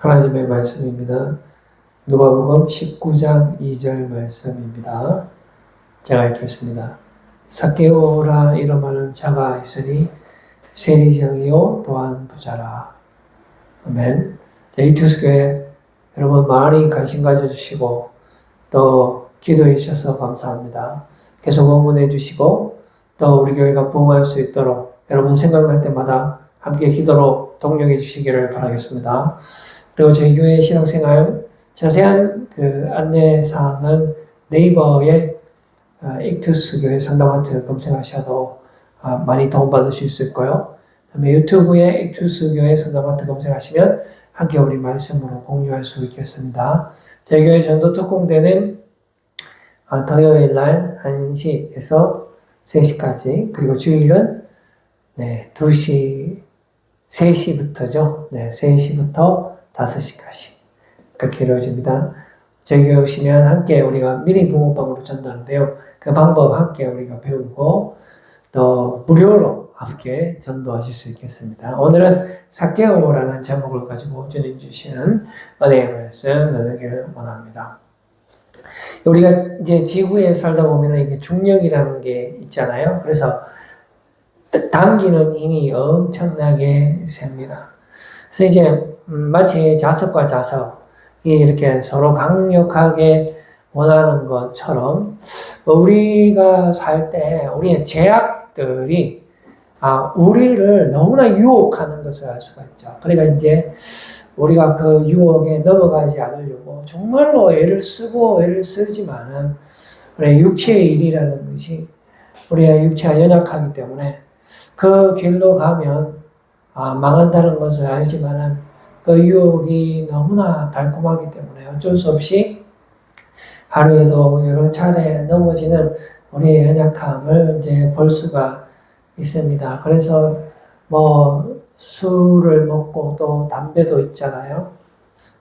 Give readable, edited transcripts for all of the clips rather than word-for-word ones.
하나님의 말씀입니다. 누가복음 19장 2절 말씀입니다. 제가 읽겠습니다. 삭개오라 이름하는 자가 있으니 세리장이요 또한 부자라. 아멘. 이투스교회 여러분 많이 관심 가져주시고 또 기도해 주셔서 감사합니다. 계속 응원해 주시고 또 우리 교회가 부흥할 수 있도록 여러분 생각날 때마다 함께 기도로 동력해 주시기를 바라겠습니다. 그리고 저희 교회 신앙생활 자세한 안내사항은 네이버에 익투스 교회 상담하트 검색하셔도 많이 도움받으실 수 있고요. 그다음에 유튜브에 익투스 교회 상담하트 검색하시면 함께 우리 말씀으로 공유할 수 있겠습니다. 저희 교회 전도 특공대는 토요일 날 1시에서 3시까지 그리고 주일은 2시, 3시부터죠. 3시부터 5시까지 그렇게 이루어집니다. 저희 교회 오시면 함께 우리가 미니 붕어빵으로 전도하는데요. 그 방법 함께 우리가 배우고 또 무료로 함께 전도하실 수 있겠습니다. 오늘은 삭개오라는 제목을 가지고 주님 주시는 은혜의 말씀 나누기를 원합니다. 우리가 이제 지구에 살다 보면 이게 중력이라는 게 있잖아요. 그래서 당기는 힘이 엄청나게 셉니다. 그래서 이제 마치 자석과 자석이 이렇게 서로 강력하게 원하는 것처럼 우리가 살 때 우리의 제약들이 우리를 너무나 유혹하는 것을 알 수가 있죠. 그러니까 이제 우리가 그 유혹에 넘어가지 않으려고 정말로 애를 쓰고 애를 쓰지만은 우리의 육체의 일이라는 것이 우리의 육체가 연약하기 때문에 그 길로 가면 망한다는 것을 알지만은 그 유혹이 너무나 달콤하기 때문에 어쩔 수 없이 하루에도 여러 차례 넘어지는 우리의 연약함을 이제 볼 수가 있습니다. 그래서 술을 먹고 또 담배도 있잖아요.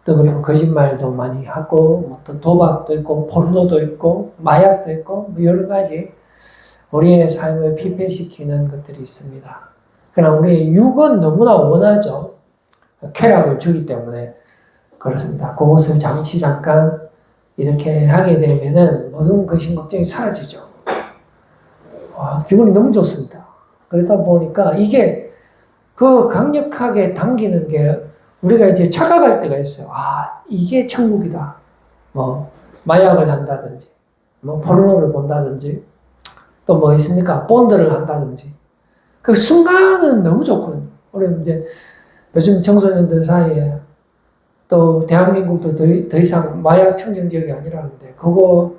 또 그리고 거짓말도 많이 하고 또 도박도 있고 포르노도 있고 마약도 있고 여러 가지 우리의 삶을 피폐시키는 것들이 있습니다. 그러나 우리의 육은 너무나 원하죠. 쾌락을 주기 때문에 그렇습니다. 그것을 잠깐 이렇게 하게 되면은 모든 근심 걱정이 사라지죠. 기분이 너무 좋습니다. 그러다 보니까 이게 그 강력하게 당기는 게 우리가 이제 착각할 때가 있어요. 이게 천국이다. 마약을 한다든지, 포르노를 본다든지, 또 있습니까? 본드를 한다든지. 그 순간은 너무 좋거든요. 우리 이제 요즘 청소년들 사이에 또 대한민국도 더 이상 마약 청정 지역이 아니라는데, 그거,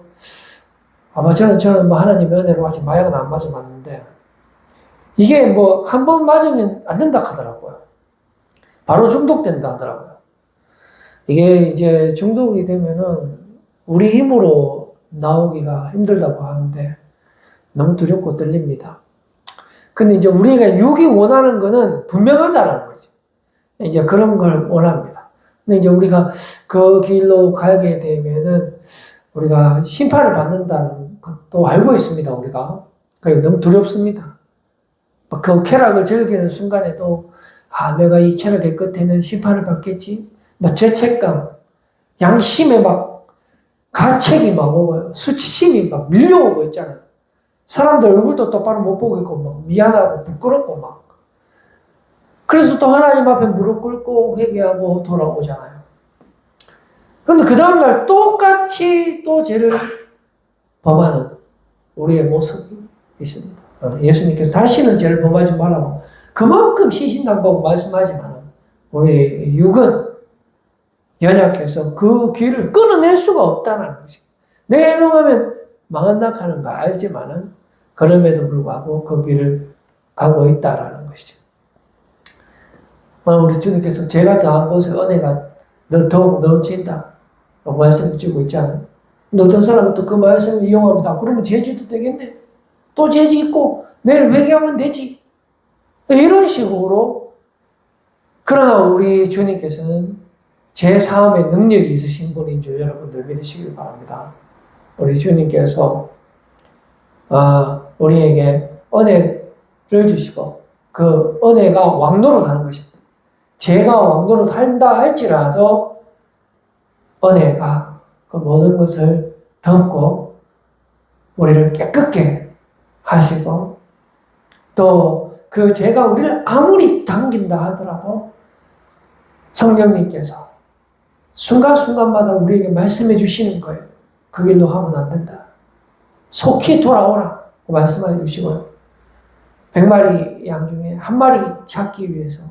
저는 하나님의 은혜로 아직 마약은 안 맞아봤는데, 이게 한 번 맞으면 안 된다 하더라고요. 바로 중독된다 하더라고요. 이게 이제 중독이 되면은 우리 힘으로 나오기가 힘들다고 하는데 너무 두렵고 떨립니다. 근데 이제 우리가 육이 원하는 거는 분명하다는 거죠. 이제 그런 걸 원합니다. 근데 이제 우리가 그 길로 가게 되면은 우리가 심판을 받는다는 것도 알고 있습니다, 우리가. 그리고 너무 두렵습니다. 그 쾌락을 즐기는 순간에도 내가 이 쾌락의 끝에는 심판을 받겠지? 죄책감, 양심에 가책이 오고요. 수치심이 밀려오고 있잖아요. 사람들 얼굴도 똑바로 못 보고 있고 미안하고 부끄럽고 그래서 또 하나님 앞에 무릎 꿇고 회개하고 돌아오잖아요. 그런데 그 다음날 똑같이 또 죄를 범하는 우리의 모습이 있습니다. 예수님께서 다시는 죄를 범하지 말라고 그만큼 신신당부하고 말씀하지만 우리 육은 연약해서 그 길을 끊어낼 수가 없다는 것입니다. 내가 일용하면 망한다 하는 거 알지만은 그럼에도 불구하고 그 길을 가고 있다라는 것이죠. 우리 주님께서 제가 더한 곳에 은혜가 더욱 넘친다 말씀을 주고 있잖아요. 근데 어떤 사람은 또 그 말씀을 이용합니다. 그러면 죄지도 되겠네. 또 죄지 있고 내일 회개하면 되지. 이런 식으로. 그러나 우리 주님께서는 죄사함의 능력이 있으신 분인 줄 여러분들 믿으시길 바랍니다. 우리 주님께서 우리에게 은혜를 주시고 그 은혜가 왕노릇하는 것입니다. 죄가 왕노릇 한다 할지라도 은혜가 그 모든 것을 덮고 우리를 깨끗게 하시고 또 그 죄가 우리를 아무리 당긴다 하더라도 성령님께서 순간순간마다 우리에게 말씀해 주시는 거예요. 그 길로 하면 안 된다. 속히 돌아오라. 말씀해 주시고요. 100마리 양 중에 한 마리 찾기 위해서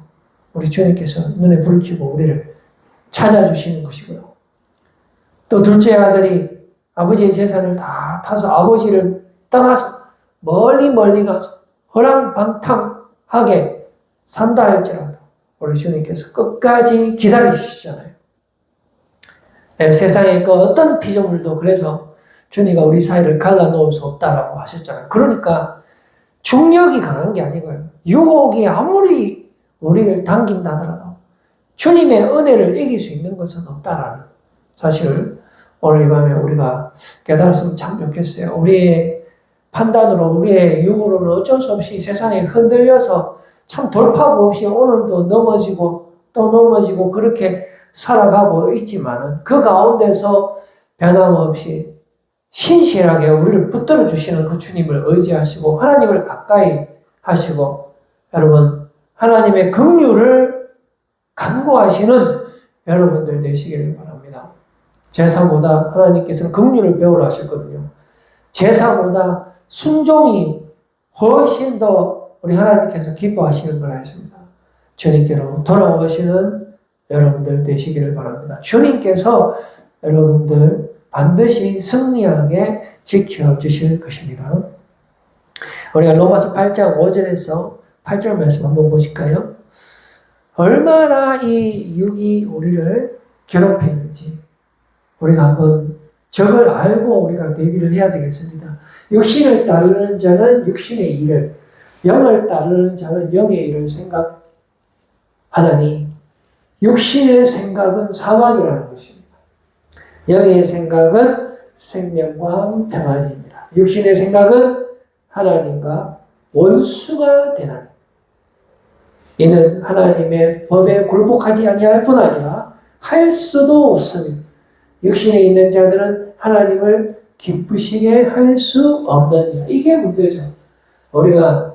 우리 주님께서 눈에 불을 켜고 우리를 찾아주시는 것이고요. 또 둘째 아들이 아버지의 재산을 다 타서 아버지를 떠나서 멀리 가서 허랑방탕하게 산다 할지라도 우리 주님께서 끝까지 기다리시잖아요. 세상의 그 어떤 피조물도 그래서 주님과 우리 사이를 갈라놓을 수 없다라고 하셨잖아요. 그러니까 중력이 강한 게 아니고요. 유혹이 아무리 우리를 당긴다 하더라도 주님의 은혜를 이길 수 있는 것은 없다라는 사실을 오늘 이 밤에 우리가 깨달았으면 참 좋겠어요. 우리의 판단으로, 우리의 육으로는 어쩔 수 없이 세상에 흔들려서 참 돌파구 없이 오늘도 넘어지고 또 넘어지고 그렇게 살아가고 있지만은 그 가운데서 변함없이 신실하게 우리를 붙들어 주시는 그 주님을 의지하시고 하나님을 가까이 하시고 여러분 하나님의 긍휼을 간구하시는 여러분들 되시기를 바랍니다. 제사보다 하나님께서는 긍휼을 배우라 하셨거든요. 제사보다 순종이 훨씬 더 우리 하나님께서 기뻐하시는 걸 알습니다. 주님께로 돌아오시는 여러분들 되시기를 바랍니다. 주님께서 여러분들 반드시 승리하게 지켜주실 것입니다. 우리가 로마서 8장 5절에서 8절 말씀 한번 보실까요? 얼마나 이 육이 우리를 괴롭히는지 우리가 한번 적을 알고 우리가 대비를 해야 되겠습니다. 육신을 따르는 자는 육신의 일을, 영을 따르는 자는 영의 일을 생각하다니 육신의 생각은 사망이라는 것입니다. 영의 생각은 생명과 평안입니다. 육신의 생각은 하나님과 원수가 되나니 이는 하나님의 법에 굴복하지 아니할 뿐 아니라 할 수도 없으며 육신에 있는 자들은 하나님을 기쁘시게 할 수 없느니라. 이게 문제죠. 우리가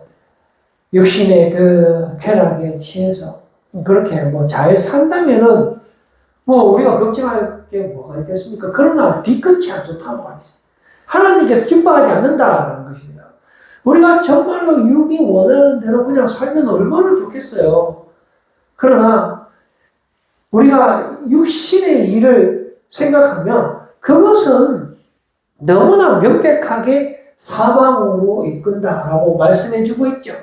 육신의 그 쾌락에 취해서 그렇게 잘 산다면은 우리가 걱정할 게 뭐가 있겠습니까? 그러나 뒤끝이 안 좋다는 말이죠. 하나님께서 기뻐하지 않는다라는 것입니다. 우리가 정말로 육이 원하는 대로 그냥 살면 얼마나 좋겠어요. 그러나 우리가 육신의 일을 생각하면 그것은 너무나 명백하게 사망으로 이끈다라고 말씀해주고 있죠.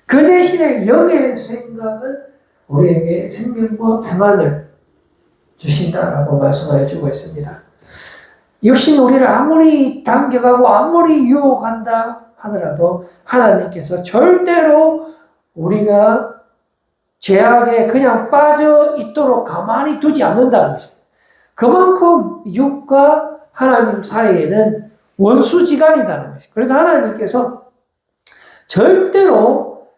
그 대신에 영의 생각은 우리에게 생명과 평안을 주신다라고 말씀해주고 있습니다. 육신 우리를 아무리 당겨가고 아무리 유혹한다 하더라도 하나님께서 절대로 우리가 죄악에 그냥 빠져 있도록 가만히 두지 않는다는 것입니다. 그만큼 육과 하나님 사이에는 원수지간이라는 것입니다. 그래서 하나님께서 절대로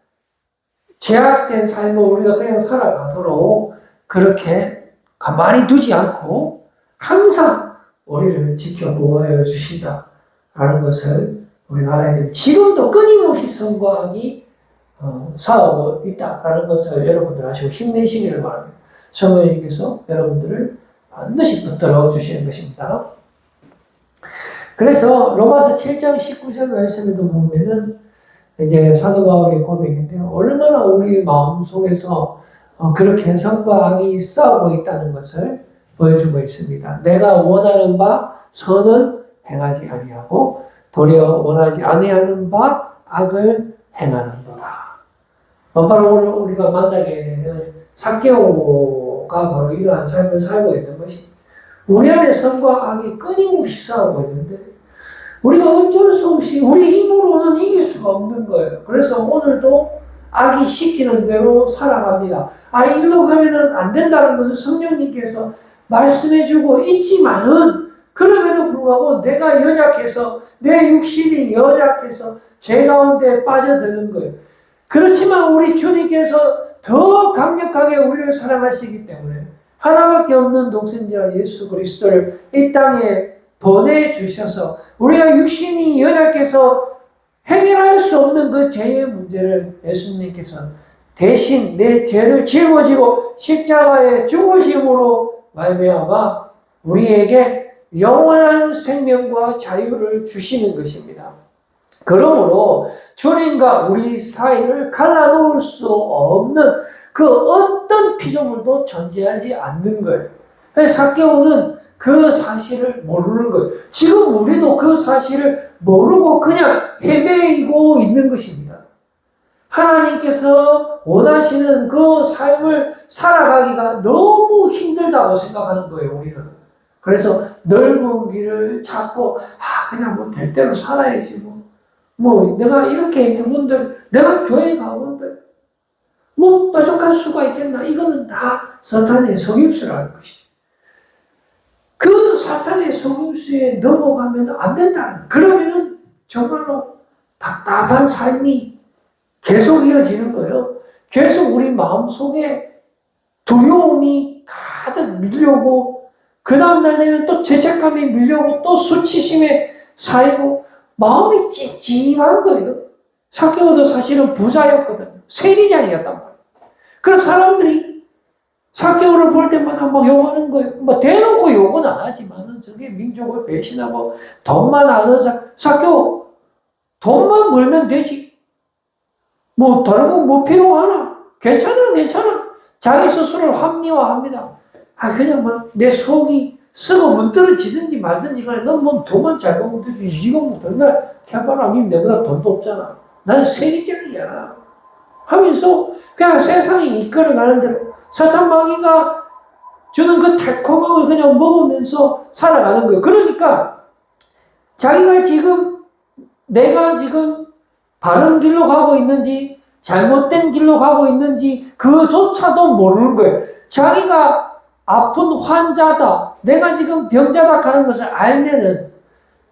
죄악된 삶을 우리가 그냥 살아가도록 그렇게 가만히 두지 않고 항상 우리를 지켜보아 주신다라는 것을 우리가 알아야 됩니다. 지금도 끊임없이 성광이 싸우고 있다라는 것을 여러분들 아시고 힘내시기를 바랍니다. 성령님께서 여러분들을 반드시 붙들어 주시는 것입니다. 그래서 로마서 7장 19절 말씀에도 보면은 이제 사도 바울의 고백인데요. 얼마나 우리 마음속에서 그렇게 선과 악이 싸우고 있다는 것을 보여주고 있습니다. 내가 원하는 바 선은 행하지 아니하고 도리어 원하지 아니하는 바 악을 행하는도다. 바로 오늘 우리가 만나게 되는 삭개오가 바로 이러한 삶을 살고 있는 것입니다. 우리 안에 선과 악이 끊임없이 싸우고 있는데 우리가 어쩔 수 없이 우리 힘으로는 이길 수가 없는 거예요. 그래서 오늘도 악이 시키는 대로 살아갑니다. 일로 가면은 안 된다는 것을 성령님께서 말씀해주고 있지만은 그럼에도 불구하고 내가 연약해서 내 육신이 연약해서 죄 가운데 빠져드는 거예요. 그렇지만 우리 주님께서 더 강력하게 우리를 사랑하시기 때문에 하나밖에 없는 독생자 예수 그리스도를 이 땅에 보내주셔서 우리가 육신이 연약해서 해결할 수 없는 그 죄의 문제를 예수님께서 대신 내 죄를 짊어지고 십자가의 죽으심으로 말미암아 우리에게 영원한 생명과 자유를 주시는 것입니다. 그러므로 주님과 우리 사이를 갈라놓을 수 없는 그 어떤 피조물도 존재하지 않는 거예요. 삭개오는 그 사실을 모르는 거예요. 지금 우리도 그 사실을 모르고 그냥 헤매이고 있는 것입니다. 하나님께서 원하시는 그 삶을 살아가기가 너무 힘들다고 생각하는 거예요, 우리는. 그래서 넓은 길을 찾고, 그냥 뭐 될 대로 살아야지, 내가 이렇게 있는 분들, 내가 교회 가본들, 뾰족할 수가 있겠나? 이거는 다 사탄의 속임수라는 것이죠. 그 사탄의 속임수에 넘어가면 안 된다는, 그러면 정말로 답답한 삶이 계속 이어지는 거예요. 계속 우리 마음속에 두려움이 가득 밀려오고, 그 다음날 되면 또 죄책감이 밀려오고, 또 수치심에 쌓이고, 마음이 찝찝한 거예요. 삭개오도 사실은 부자였거든요. 세리장이었단 말이에요. 그래서 사람들이 삭개오를 볼 때마다 막 욕하는 거예요. 대놓고 욕은 안 하지만, 저게 민족을 배신하고, 돈만 아는 삭개오, 돈만 벌면 되지. 다른 건 뭐 필요하나? 괜찮아. 자기 스스로를 합리화합니다. 그냥 내 속이 썩어 문드러지든지 말든지 간에 넌 돈만 잘 벌면 되지. 네가 맨날 캐바라 하면 내보다 돈도 없잖아. 나는 세리장이야. 하면서 그냥 세상이 이끌어가는 대로 사탄 마귀가 주는 그 달콤함을 그냥 먹으면서 살아가는 거예요. 그러니까 내가 지금 바른 길로 가고 있는지 잘못된 길로 가고 있는지 그조차도 모르는 거예요. 자기가 아픈 환자다, 내가 지금 병자다 하는 것을 알면은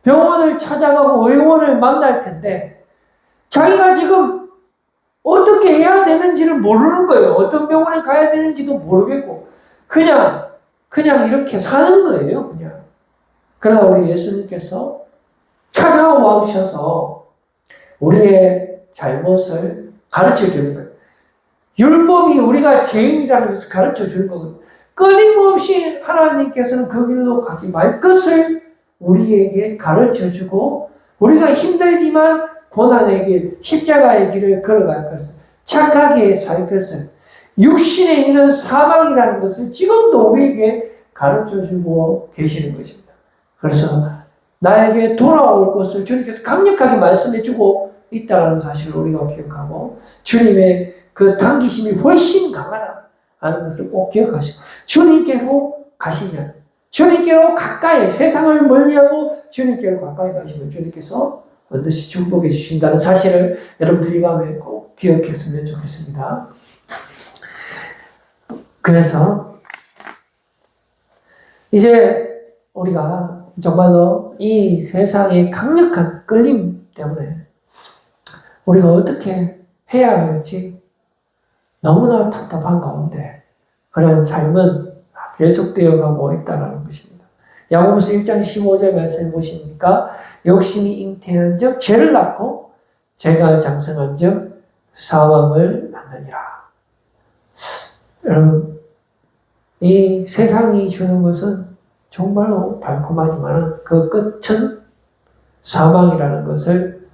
병원을 찾아가고 의원을 만날 텐데 자기가 지금 어떻게 해야 되는지를 모르는 거예요. 어떤 병원에 가야 되는지도 모르겠고 그냥 이렇게 사는 거예요. 그냥. 그러나 우리 예수님께서 찾아와 오셔서 우리의 잘못을 가르쳐 주는 거예요. 율법이 우리가 죄인이라는 것을 가르쳐 주는 거거든요. 끊임없이 하나님께서는 그 길로 가지 말 것을 우리에게 가르쳐 주고 우리가 힘들지만 고난의 길, 십자가의 길을 걸어갈 것을, 착하게 살 것을, 육신에 있는 사망이라는 것을 지금도 우리에게 가르쳐 주고 계시는 것입니다. 그래서 나에게 돌아올 것을 주님께서 강력하게 말씀해 주고 있다는 사실을 우리가 기억하고 주님의 그 당기심이 훨씬 강하다 하는 것을 꼭 기억하시고 주님께로 가시면 주님께로 가까이 세상을 멀리하고 주님께로 가까이 가시면 주님께서 반드시 축복해 주신다는 사실을 여러분들 이 밤에 꼭 기억했으면 좋겠습니다. 그래서 이제 우리가 정말로 이 세상의 강력한 끌림 때문에 우리가 어떻게 해야 할지 너무나 답답한 가운데 그런 삶은 계속되어 가고 있다는 것입니다. 야고보서 1장 15절 말씀 보시니까 욕심이 잉태한 즉 죄를 낳고 죄가 장성한 즉 사망을 낳느니라. 여러분, 이 세상이 주는 것은 정말로 달콤하지만 그 끝은 사망이라는 것을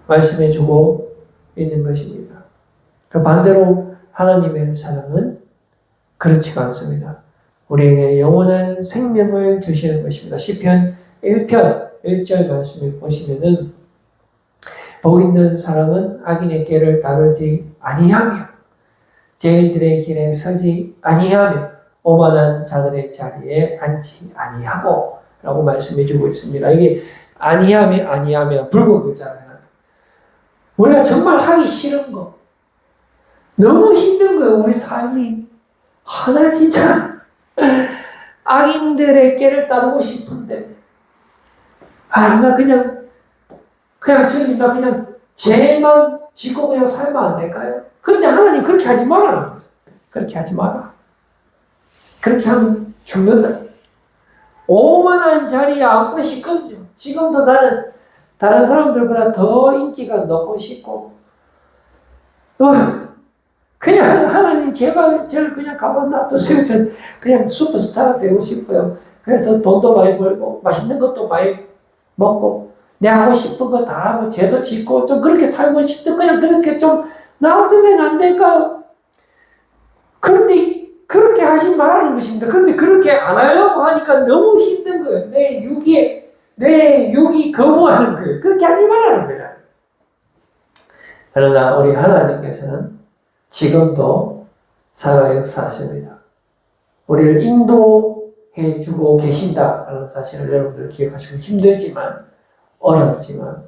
말씀해 주고 있는 것입니다. 그 반대로 하나님의 사랑은 그렇지가 않습니다. 우리에게 영원한 생명을 주시는 것입니다. 시편 1편 1절 말씀을 보시면은 복 있는 사람은 악인의 길을 따르지 아니하며 죄인들의 길에 서지 아니하며 오만한 자들의 자리에 앉지 아니하고 라고 말씀해 주고 있습니다. 이게 아니하며 불고교잖아요. 우리가 정말 하기 싫은 거 너무 힘든 거예요. 우리 삶이 나 진짜 악인들의 길을 따르고 싶은데 나 그냥 주님 나 그냥 죄만 짓고 그냥 살면 안 될까요? 그런데 하나님 그렇게 하지 마라. 그렇게 하지 마라. 그렇게 하면 죽는다. 오만한 자리에 앉고 싶거든요. 지금도 나는 다른 사람들보다 더 인기가 높고 싶고, 그냥 하나님 제발 저를 그냥 가만 놔두세요. 저는 그냥 슈퍼스타가 되고 싶어요. 그래서 돈도 많이 벌고 맛있는 것도 많이 먹고 내가 하고 싶은 거 다 하고 죄도 짓고 좀 그렇게 살고 싶다. 그냥 그렇게 좀 놔두면 안 될까? 그런데 그렇게 하지 말라는 것입니다. 그런데 그렇게 안 하려고 하니까 너무 힘든 거예요. 내 육이 거부하는 거예요. 그렇게 하지 말라는 거예요. 그러나 우리 하나님께서는 지금도 살아 역사하십니다. 우리를 인도해 주고 계신다라는 사실을 여러분들 기억하시고 힘들지만 어렵지만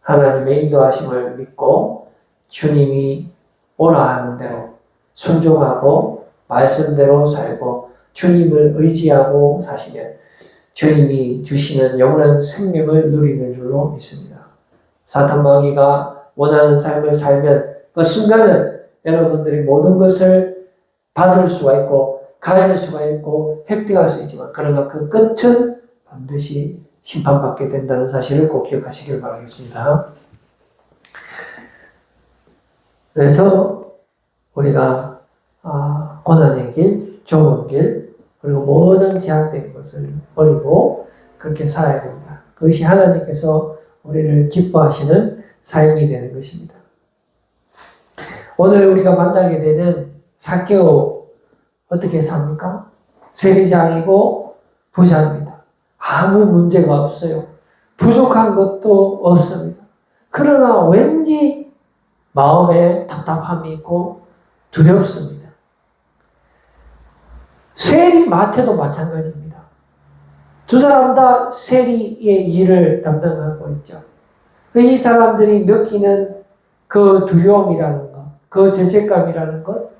하나님의 인도하심을 믿고 주님이 오라 하는 대로 순종하고 말씀대로 살고 주님을 의지하고 사시면 주님이 주시는 영원한 생명을 누리는 줄로 믿습니다. 사탄 마귀가 원하는 삶을 살면 그 순간은 여러분들이 모든 것을 받을 수가 있고 가질 수가 있고 획득할 수 있지만 그러나 그 끝은 반드시 심판받게 된다는 사실을 꼭 기억하시길 바라겠습니다. 그래서 우리가 고난의 길, 좋은 길, 그리고 모든 제한된 것을 버리고 그렇게 살아야 됩니다. 그것이 하나님께서 우리를 기뻐하시는 삶이 되는 것입니다. 오늘 우리가 만나게 되는 삭개오 어떻게 삽니까? 세리장이고 부자입니다. 아무 문제가 없어요. 부족한 것도 없습니다. 그러나 왠지 마음에 답답함이 있고 두렵습니다. 세리 마태도 마찬가지입니다. 두 사람 다 세리의 일을 담당하고 있죠. 이 사람들이 느끼는 그 두려움이라는 것, 그 죄책감이라는 것,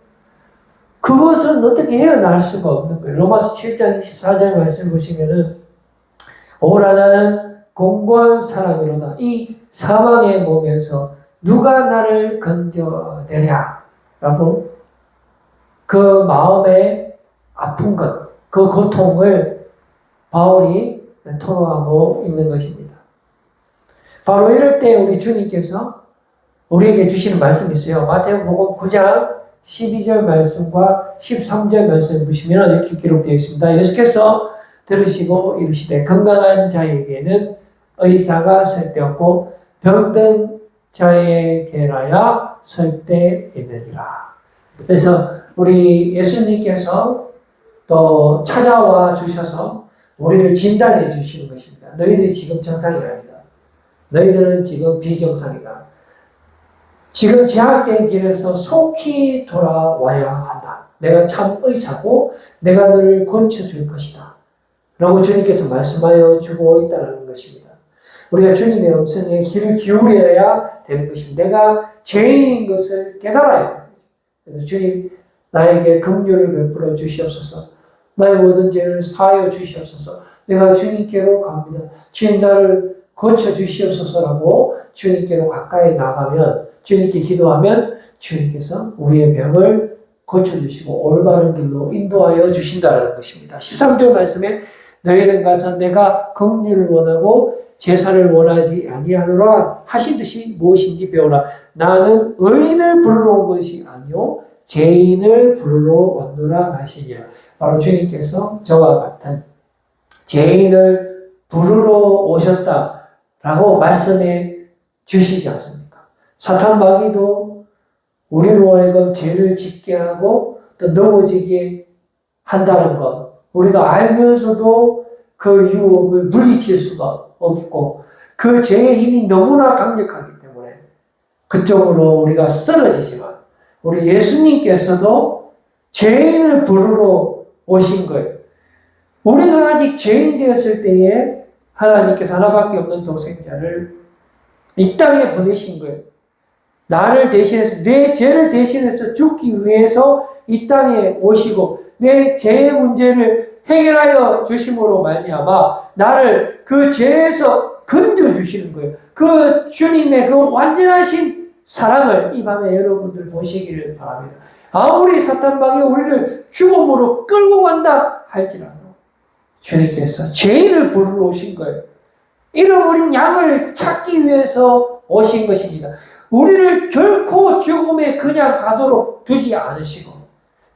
그것은 어떻게 헤어날 수가 없는 거예요. 로마서 7장 24절 말씀 보시면은 오라 나는 공고한 사람이로다. 이 사망의 몸에서 누가 나를 건져내랴 라고 그 마음의 아픈 것, 그 고통을 바울이 토로하고 있는 것입니다. 바로 이럴 때 우리 주님께서 우리에게 주시는 말씀이 있어요. 마태복음 9장 12절 말씀과 13절 말씀 보시면 이렇게 기록되어 있습니다. 예수께서 들으시고 이르시되 건강한 자에게는 의사가 쓸데없고 병든 자에게라야 쓸데있느니라. 그래서 우리 예수님께서 또 찾아와 주셔서 우리를 진단해 주시는 것입니다. 너희들이 지금 정상이 아니다. 너희들은 지금 비정상이다. 지금 제약된 길에서 속히 돌아와야 한다. 내가 참 의사고 내가 너를 고쳐줄 것이다. 라고 주님께서 말씀하여 주고 있다는 것입니다. 우리가 주님의 음성에 귀를 기울여야 되는 것입니다. 내가 죄인인 것을 깨달아야 합니다. 그래서 주님 나에게 긍휼을 베풀어 주시옵소서. 나의 모든 죄를 사하여 주시옵소서. 내가 주님께로 갑니다. 주님 나를 고쳐 주시옵소서라고 주님께로 가까이 나가면 주님께 기도하면 주님께서 우리의 병을 고쳐주시고 올바른 길로 인도하여 주신다는 것입니다. 13절 말씀에 너희는 가서 내가 긍휼을 원하고 제사를 원하지 아니하노라 하신 듯이 무엇인지 배우라. 나는 의인을 부르러 온 것이 아니요 죄인을 부르러 왔노라 하시니라. 바로 주님께서 저와 같은 죄인을 부르러 오셨다라고 말씀해 주시지 않습니까? 사탄 마귀도 우리로 하여금 죄를 짓게 하고 또 넘어지게 한다는 것, 우리가 알면서도 그 유혹을 물리칠 수가 없고 그 죄의 힘이 너무나 강력하기 때문에 그쪽으로 우리가 쓰러지지만 우리 예수님께서도 죄인을 부르러 오신 거예요. 우리가 아직 죄인 되었을 때에 하나님께서 하나밖에 없는 독생자를 이 땅에 보내신 거예요. 나를 대신해서 내 죄를 대신해서 죽기 위해서 이 땅에 오시고 내 죄의 문제를 해결하여 주심으로 말미암아 나를 그 죄에서 건져 주시는 거예요. 그 주님의 그 완전하신 사랑을 이 밤에 여러분들 보시기를 바랍니다. 아무리 사탄방이 우리를 죽음으로 끌고 간다 할지라도 주님께서 죄인을 부르러 오신 거예요. 잃어버린 양을 찾기 위해서 오신 것입니다. 우리를 결코 죽음에 그냥 가도록 두지 않으시고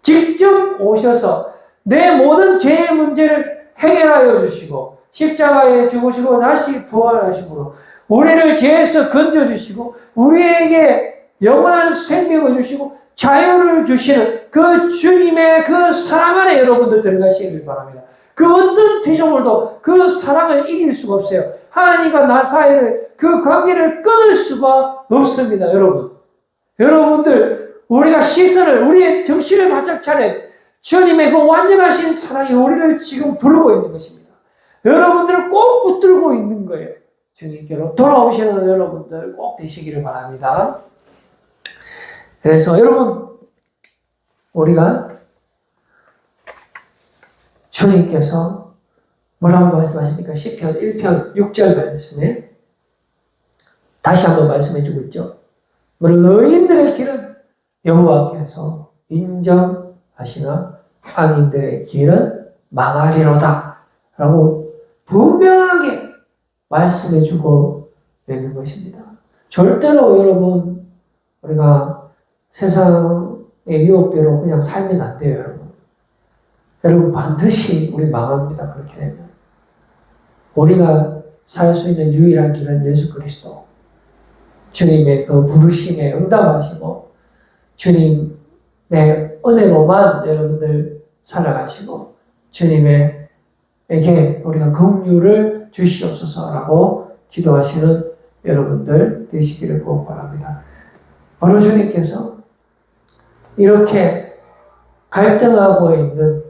직접 오셔서 내 모든 죄의 문제를 해결하여 주시고 십자가에 죽으시고 다시 부활하시고 우리를 죄에서 건져주시고 우리에게 영원한 생명을 주시고 자유를 주시는 그 주님의 그 사랑 안에 여러분들 들어가시길 바랍니다. 그 어떤 피조물도 그 사랑을 이길 수가 없어요. 하나님과 나 사이를 그 관계를 끊을 수가 없습니다. 여러분들 우리가 시선을 우리의 정신을 바짝 차려 주님의 그 완전하신 사랑이 우리를 지금 부르고 있는 것입니다. 여러분들을 꼭 붙들고 있는 거예요. 주님께로 돌아오시는 여러분들 꼭 되시기를 바랍니다. 그래서 여러분 우리가 주님께서 뭐라고 말씀하십니까? 시편 1편 6절 말씀에 다시 한번 말씀해 주고 있죠. 의인들의 길은 여호와께서 인정하시나 악인들의 길은 망하리로다 라고 분명하게 말씀해 주고 있는 것입니다. 절대로 여러분 우리가 세상의 유혹대로 그냥 살면 안 돼요. 여러분 반드시 우리 망합니다. 그렇게 되면 우리가 살 수 있는 유일한 길은 예수 그리스도 주님의 그 부르심에 응답하시고 주님의 은혜로만 여러분들 살아가시고 주님에게 우리가 긍휼을 주시옵소서라고 기도하시는 여러분들 되시기를 꼭 바랍니다. 바로 주님께서 이렇게 갈등하고 있는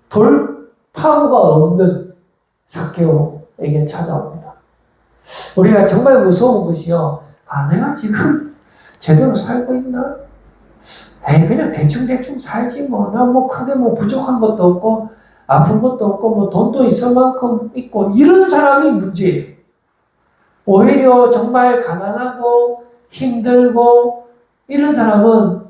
돌파구가 없는 삭개오에게 찾아옵니다. 우리가 정말 무서운 것이요. 내가 지금 제대로 살고 있나? 그냥 대충 살지 뭐. 나 크게 부족한 것도 없고, 아픈 것도 없고, 돈도 있을 만큼 있고, 이런 사람이 문제예요. 오히려 정말 가난하고, 힘들고, 이런 사람은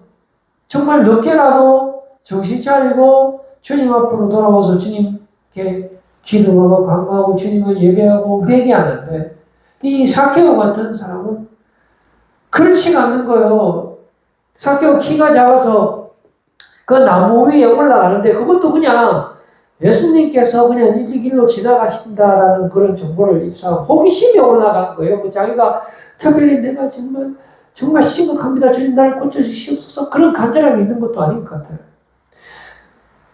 정말 늦게라도 정신 차리고, 주님 앞으로 돌아와서 주님께 기도하고 간구하고 주님을 예배하고 회개하는데 이 삭개오 같은 사람은 그렇지가 않는 거예요. 삭개오 키가 작아서 그 나무 위에 올라가는데 그것도 그냥 예수님께서 그냥 이 길로 지나가신다라는 그런 정보를 입수하고 호기심에 올라간 거예요. 자기가 특별히 내가 정말 심각합니다. 주님 나를 고쳐주시옵소서 그런 간절함이 있는 것도 아닌 것 같아요.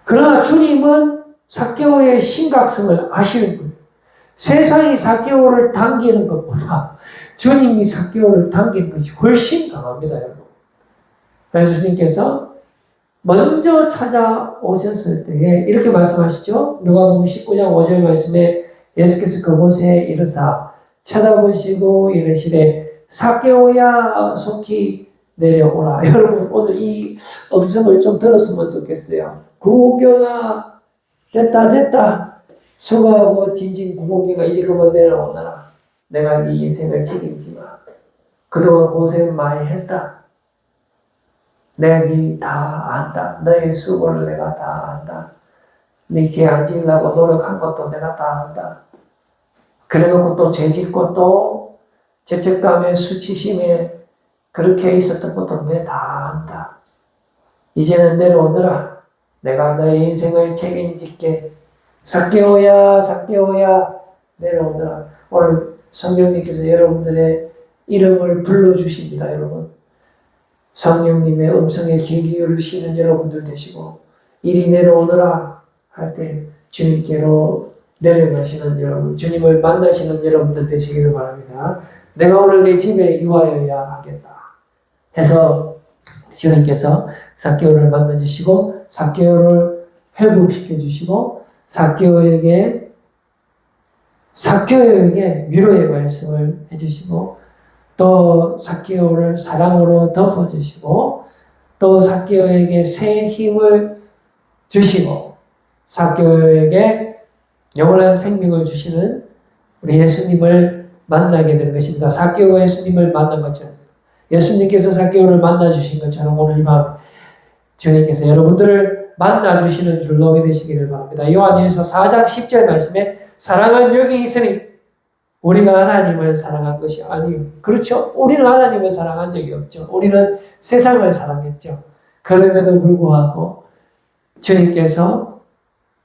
그러나 주님은 삭개오의 심각성을 아시는 분이에요. 세상이 삭개오를 당기는 것보다 주님이 삭개오를 당기는 것이 훨씬 강합니다, 여러분. 그래서 주님께서 먼저 찾아오셨을 때에 이렇게 말씀하시죠. 누가복음 19장 5절 말씀에 예수께서 그곳에 이르사 쳐다보시고 이르시되 삭개오야 속히 내려오라. 여러분 오늘 이 음성을 좀 들었으면 좋겠어요. 구공경아 됐다 수고하고 짐진 구공경아 이제 그만 내려오너라. 내가 네 인생을 책임지마. 그동안 고생 많이 했다. 내가 네 다 안다. 너의 수고를 내가 다 안다. 네 죄 안 지으려고 노력한 것도 내가 다 안다. 그래놓고 또 죄 짓고 또 죄책감에 수치심에 그렇게 있었던 것도 내가 다 안다. 이제는 내려오너라. 내가 너의 인생을 책임질게. 삭개오야 내려오너라. 오늘 성령님께서 여러분들의 이름을 불러주십니다. 여러분 성령님의 음성에 귀 기울이시는 여러분들 되시고 이리 내려오너라 할 때 주님께로 내려가시는 여러분, 주님을 만나시는 여러분들 되시기를 바랍니다. 내가 오늘 내 집에 유하여야 하겠다 해서 주님께서 삭개오를 만나주시고 삭개오를 회복시켜 주시고 삭개오에게 위로의 말씀을 해주시고 또 삭개오를 사랑으로 덮어주시고 또 삭개오에게 새 힘을 주시고 삭개오에게 영원한 생명을 주시는 우리 예수님을 만나게 되는 것입니다. 삭개오가 예수님을 만난 것처럼 예수님께서 zak개오를 만나주신 것처럼 오늘 이 밤 주님께서 여러분들을 만나주시는 줄로 믿으시기를 바랍니다. 요한일서 4장 10절 말씀에 사랑은 여기 있으니 우리가 하나님을 사랑한 것이 아니요. 그렇죠. 우리는 하나님을 사랑한 적이 없죠. 우리는 세상을 사랑했죠. 그럼에도 불구하고 주님께서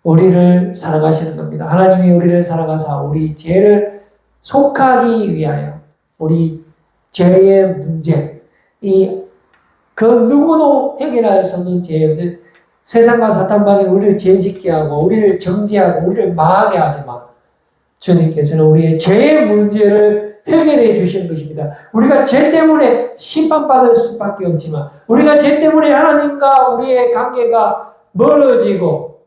우리를 사랑하시는 겁니다. 하나님이 우리를 사랑하사 우리 죄를 속하기 위하여 우리 죄의 문제, 그 누구도 해결할 수 없는 죄의 세상과 사탄방이 우리를 죄짓게 하고 우리를 정죄하고 우리를 망하게 하지만 주님께서는 우리의 죄의 문제를 해결해 주시는 것입니다. 우리가 죄 때문에 심판받을 수밖에 없지만 우리가 죄 때문에 하나님과 우리의 관계가 멀어지고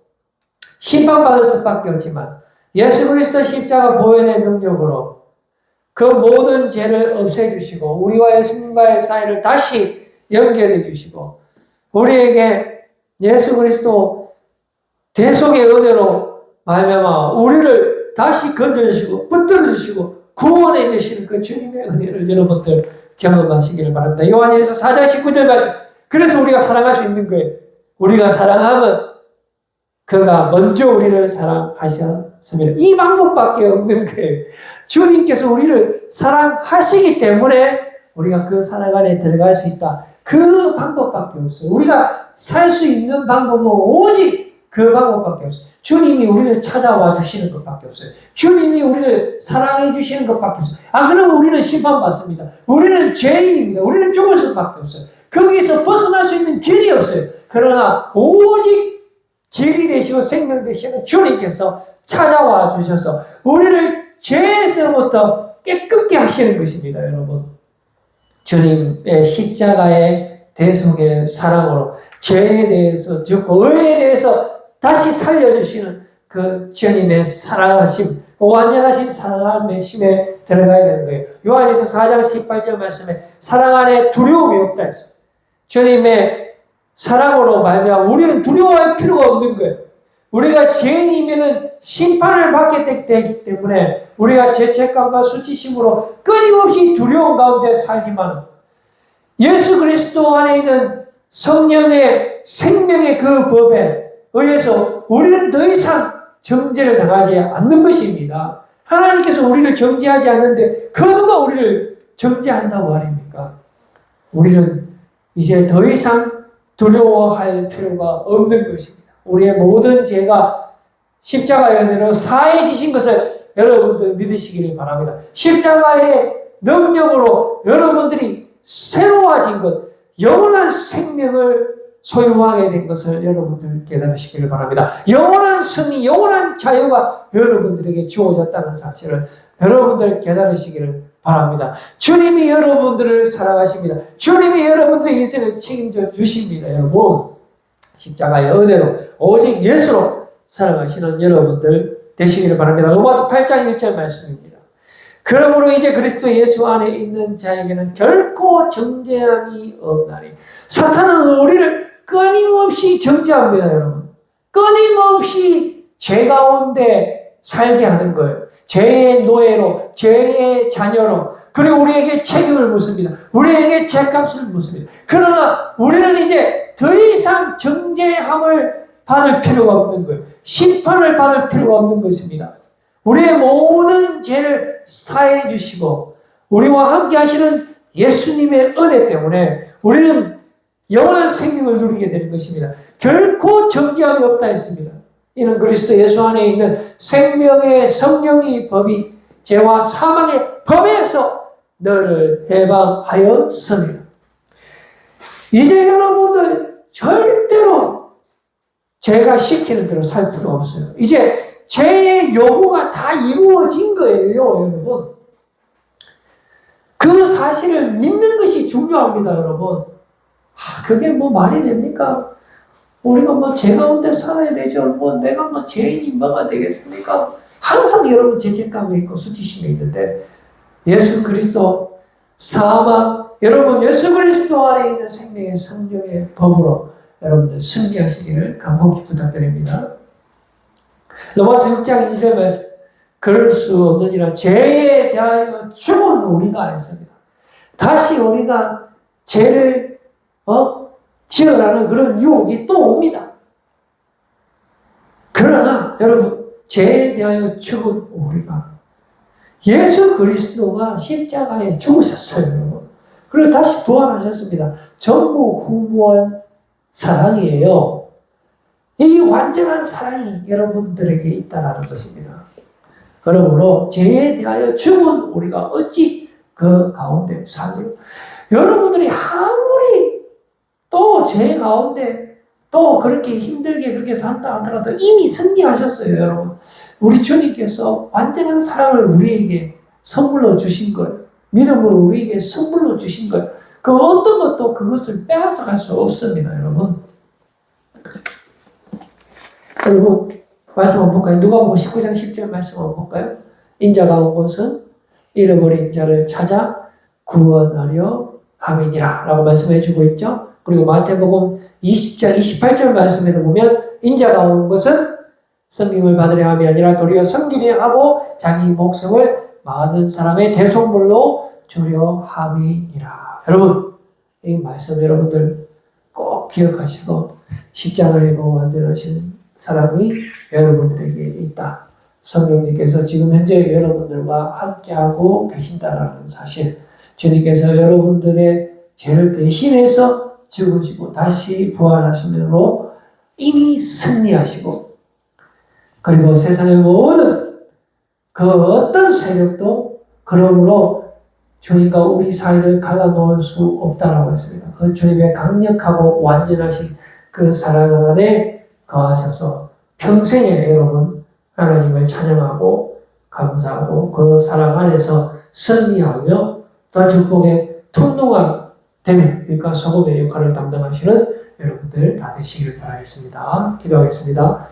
심판받을 수밖에 없지만 예수 그리스도 십자가 보혈의 능력으로 그 모든 죄를 없애주시고 우리와 예수님과의 사이를 다시 연결해 주시고 우리에게 예수 그리스도 대속의 은혜로 말미암아 우리를 다시 건져주시고 붙들어주시고 구원해 주시는 그 주님의 은혜를 여러분들 경험하시기를 바랍니다. 요한일서 4장 19절 말씀. 그래서 우리가 사랑할 수 있는 거예요. 우리가 사랑하면 그가 먼저 우리를 사랑하셨습니다. 이 방법밖에 없는 거예요. 주님께서 우리를 사랑하시기 때문에 우리가 그 사랑 안에 들어갈 수 있다. 그 방법밖에 없어요. 우리가 살 수 있는 방법은 오직 그 방법밖에 없어요. 주님이 우리를 찾아와 주시는 것밖에 없어요. 주님이 우리를 사랑해 주시는 것밖에 없어요. 안 그러면 우리는 심판받습니다. 우리는 죄인입니다. 우리는 죽을 수밖에 없어요. 거기에서 벗어날 수 있는 길이 없어요. 그러나 오직 길이 되시고 생명 되시는 주님께서 찾아와 주셔서 우리를 죄에서부터 깨끗게 하시는 것입니다. 여러분, 주님의 십자가의 대속의 사랑으로 죄에 대해서 죽고 의에 대해서 다시 살려주시는 그 주님의 사랑하심, 완전하신 사랑하심에 들어가야 되는 거예요. 요한일서 4장 18절 말씀에 사랑 안에 두려움이 없다 했어요. 주님의 사랑으로 말미암아 우리는 두려워할 필요가 없는 거예요. 우리가 죄인이면은 심판을 받게 되기 때문에 우리가 죄책감과 수치심으로 끊임없이 두려움 가운데 살지만 예수 그리스도 안에 있는 성령의 생명의 그 법에 의해서 우리는 더 이상 정죄를 당하지 않는 것입니다. 하나님께서 우리를 정죄하지 않는데 그 누가 우리를 정죄한다고 말입니까? 우리는 이제 더 이상 두려워할 필요가 없는 것입니다. 우리의 모든 죄가 십자가의 은혜로 사해지신 것을 여러분들 믿으시기를 바랍니다. 십자가의 능력으로 여러분들이 새로워진 것, 영원한 생명을 소유하게 된 것을 여러분들 깨달으시기를 바랍니다. 영원한 승리, 영원한 자유가 여러분들에게 주어졌다는 사실을 여러분들 깨달으시기를 바랍니다. 주님이 여러분들을 사랑하십니다. 주님이 여러분들의 인생을 책임져 주십니다. 여러분, 십자가의 은혜로 오직 예수로 사랑하시는 여러분들 되시기를 바랍니다. 로마서 8장 1절 말씀입니다. 그러므로 이제 그리스도 예수 안에 있는 자에게는 결코 정죄함이 없나니. 사탄은 우리를 끊임없이 정죄합니다, 여러분. 끊임없이 죄 가운데 살게 하는 거예요. 죄의 노예로, 죄의 자녀로, 그리고 우리에게 책임을 묻습니다. 우리에게 죄값을 묻습니다. 그러나 우리는 이제 더 이상 정죄함을 받을 필요가 없는 거예요. 심판을 받을 필요가 없는 것입니다. 우리의 모든 죄를 사해 주시고 우리와 함께 하시는 예수님의 은혜 때문에 우리는 영원한 생명을 누리게 되는 것입니다. 결코 정죄함이 없다 했습니다. 이는 그리스도 예수 안에 있는 생명의 성령의 법이 죄와 사망의 법에서 너를 해방하였습니다. 이제 여러분들 절대로 죄가 시키는 대로 살 필요 없어요. 이제 죄의 요구가 다 이루어진 거예요, 여러분. 그 사실을 믿는 것이 중요합니다, 여러분. 그게 뭐 말이 됩니까? 우리가 뭐 죄 가운데 살아야 되죠. 뭐 내가 뭐 죄인이 뭐가 되겠습니까? 항상 여러분 죄책감이 있고 수치심이 있는데 예수 그리스도 사망, 여러분 예수 그리스도 안에 있는 생명의 성령의 법으로 여러분들 승리하시기를 간곡히 부탁드립니다. 로마서 6장 2절 말씀, 그럴 수 없느니라 죄에 대하여 죽은 우리가 있습니다. 다시 우리가 죄를 지으라는 그런 유혹이 또 옵니다. 그러나 여러분, 죄에 대하여 죽은 우리가 예수 그리스도가 십자가에 죽으셨어요. 그리고 다시 부활하셨습니다. 전무후무한 사랑이에요. 이 완전한 사랑이 여러분들에게 있다는 것입니다. 그러므로 죄에 대하여 죽은 우리가 어찌 그 가운데 살며, 여러분들이 아무리 또 죄 가운데 또 그렇게 힘들게 그렇게 산다 하더라도 이미 승리하셨어요, 여러분. 우리 주님께서 완전한 사랑을 우리에게 선물로 주신 거예요. 믿음을 우리에게 선물로 주신 거예요. 그 어떤 것도 그것을 빼앗아 갈 수 없습니다, 여러분. 그리고 말씀 한번 볼까요? 누가복음 19장 10절 말씀 한번 볼까요? 인자가 온 것은 잃어버린 자를 찾아 구원하려 함이니라 라고 말씀해 주고 있죠. 그리고 마태복음 20장 28절 말씀에도 보면 인자가 온 것은 섬김을 받으려 함이 아니라 도리어 섬기려 하고 자기 목숨을 많은 사람의 대속물로 주려 함이니라. 여러분, 이 말씀 여러분들 꼭 기억하시고 십자가에 만들어진 사람이 여러분들에게 있다. 성령님께서 지금 현재 여러분들과 함께하고 계신다라는 사실, 주님께서 여러분들의 죄를 대신해서 죽으시고 다시 부활하심으로 이미 승리하시고, 그리고 세상의 모든 그 어떤 세력도 그러므로 주님과 우리 사이를 갈라놓을 수 없다라고 했습니다. 그 주님의 강력하고 완전하신 그 사랑 안에 거하셔서 평생에 여러분 하나님을 찬양하고 감사하고 그 사랑 안에서 승리하며 또 축복의 통로가 되는, 그러니까 소금의 역할을 담당하시는 여러분들 다 되시길 바라겠습니다. 기도하겠습니다.